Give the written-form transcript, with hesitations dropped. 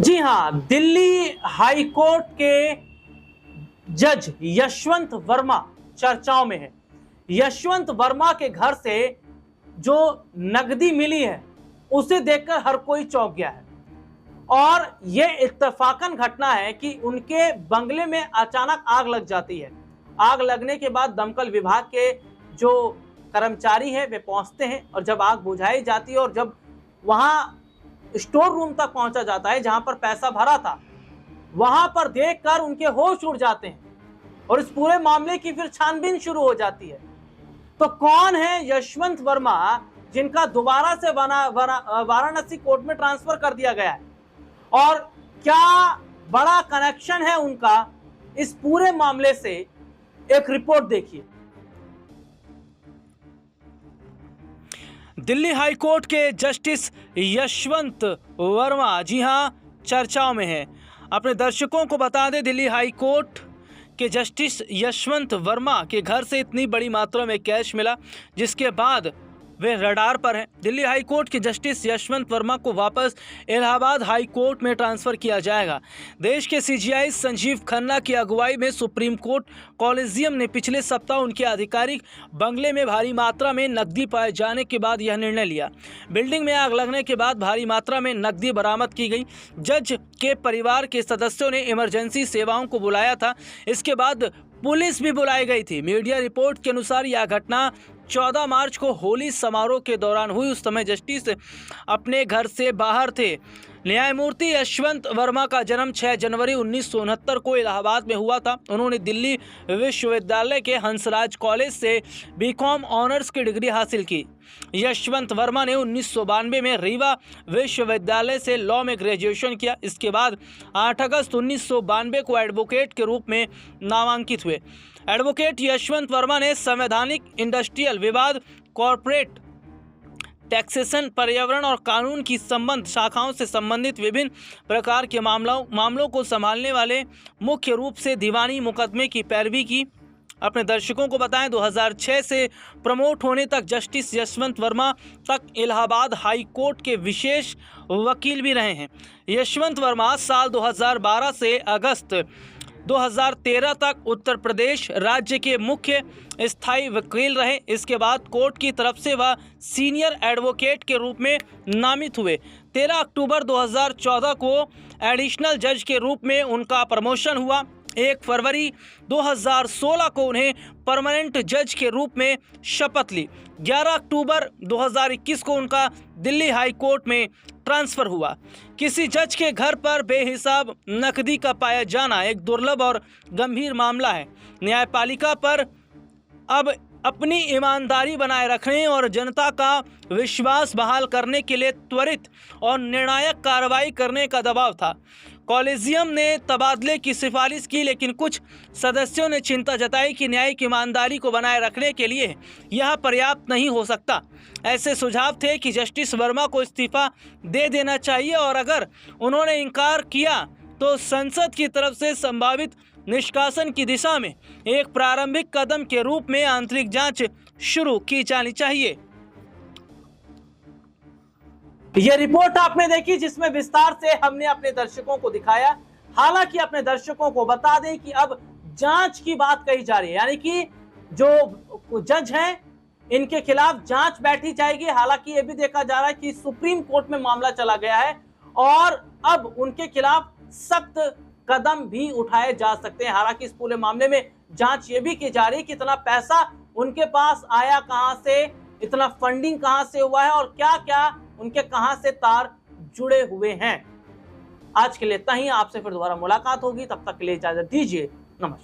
जी हां, Delhi high court के जज यशवंत वर्मा चर्चाओं में है। यशवंत वर्मा के घर से जो नकदी मिली है उसे देखकर हर कोई चौंक गया है और यह इत्तेफाकन घटना है कि उनके बंगले में अचानक आग लग जाती है। आग लगने के बाद दमकल विभाग के जो कर्मचारी हैं वे पहुंचते हैं और जब आग बुझाई जाती है और जब वहां स्टोर रूम तक पहुंचा जाता है जहां पर पैसा भरा था, वहां पर देखकर उनके होश उड़ जाते हैं और इस पूरे मामले की फिर छानबीन शुरू हो जाती है। तो कौन है यशवंत वर्मा जिनका दोबारा से वाराणसी कोर्ट में ट्रांसफर कर दिया गया है और क्या बड़ा कनेक्शन है उनका इस पूरे मामले से, एक रिपोर्ट देखिए। दिल्ली हाई कोर्ट के जस्टिस यशवंत वर्मा जी हां चर्चाओं में है। अपने दर्शकों को बता दें, दिल्ली हाई कोर्ट के जस्टिस यशवंत वर्मा के घर से इतनी बड़ी मात्रा में कैश मिला जिसके बाद वे रडार पर हैं। दिल्ली हाई कोर्ट के जस्टिस यशवंत वर्मा को वापस इलाहाबाद हाई कोर्ट में ट्रांसफर किया जाएगा। देश के सीजीआई संजीव खन्ना की अगुवाई में सुप्रीम कोर्ट कॉलेजियम ने पिछले सप्ताह उनके आधिकारिक बंगले में भारी मात्रा में नकदी पाए जाने के बाद यह निर्णय लिया। बिल्डिंग में आग लगने के बाद भारी मात्रा में नकदी बरामद की गई। जज के परिवार के सदस्यों ने इमरजेंसी सेवाओं को बुलाया था। इसके बाद पुलिस भी बुलाई गई थी। मीडिया रिपोर्ट के अनुसार यह घटना 14 मार्च को होली समारोह के दौरान हुई। उस समय जस्टिस अपने घर से बाहर थे। न्यायमूर्ति यशवंत वर्मा का जन्म 6 जनवरी 1969 को इलाहाबाद में हुआ था। उन्होंने दिल्ली विश्वविद्यालय के हंसराज कॉलेज से बीकॉम ऑनर्स की डिग्री हासिल की। यशवंत वर्मा ने 1992 में रीवा विश्वविद्यालय से लॉ में ग्रेजुएशन किया। इसके बाद 8 अगस्त 1992 को एडवोकेट के रूप में नामांकित हुए। एडवोकेट यशवंत वर्मा ने संवैधानिक, इंडस्ट्रियल विवाद, कॉर्पोरेट टैक्सेशन, पर्यावरण और कानून की संबंध शाखाओं से संबंधित विभिन्न प्रकार के मामलों को संभालने वाले मुख्य रूप से दीवानी मुकदमे की पैरवी की। अपने दर्शकों को बताएं, 2006 से प्रमोट होने तक जस्टिस यशवंत वर्मा तक इलाहाबाद हाई कोर्ट के विशेष वकील भी रहे हैं। यशवंत वर्मा साल 2012 से अगस्त 2013 तक उत्तर प्रदेश राज्य के मुख्य स्थायी वकील रहे। इसके बाद कोर्ट की तरफ से वह सीनियर एडवोकेट के रूप में नामित हुए। 13 अक्टूबर 2014 को एडिशनल जज के रूप में उनका प्रमोशन हुआ। 1 फरवरी 2016 को उन्हें परमानेंट जज के रूप में शपथ ली। 11 अक्टूबर 2021 को उनका दिल्ली हाई कोर्ट में ट्रांसफर हुआ। किसी जज के घर पर बेहिसाब नकदी का पाया जाना एक दुर्लभ और गंभीर मामला है। न्यायपालिका पर अब अपनी ईमानदारी बनाए रखने और जनता का विश्वास बहाल करने के लिए त्वरित और निर्णायक कार्रवाई करने का दबाव था। कॉलेजियम ने तबादले की सिफारिश की, लेकिन कुछ सदस्यों ने चिंता जताई कि न्यायिक ईमानदारी को बनाए रखने के लिए यह पर्याप्त नहीं हो सकता। ऐसे सुझाव थे कि जस्टिस वर्मा को इस्तीफा दे देना चाहिए और अगर उन्होंने इनकार किया तो संसद की तरफ से संभावित निष्कासन की दिशा में एक प्रारंभिक कदम के रूप में आंतरिक जांच शुरू की जानी चाहिए। यह रिपोर्ट आपने देखी जिसमें विस्तार से हमने अपने दर्शकों को दिखाया। हालांकि अपने दर्शकों को बता दें कि अब जांच की बात कही जा रही है, यानी कि जो जज हैं इनके खिलाफ जांच बैठी जाएगी। हालांकि यह भी देखा जा रहा है कि सुप्रीम कोर्ट में मामला चला गया है और अब उनके खिलाफ सख्त कदम भी उठाए जा सकते हैं। हालांकि इस पूरे मामले में जांच ये भी की जा रही है कि इतना पैसा उनके पास आया कहां से, इतना फंडिंग कहां से हुआ है और क्या क्या उनके कहां से तार जुड़े हुए हैं। आज के लिए इतना ही। आपसे फिर दोबारा मुलाकात होगी, तब तक के लिए इजाजत दीजिए। नमस्कार।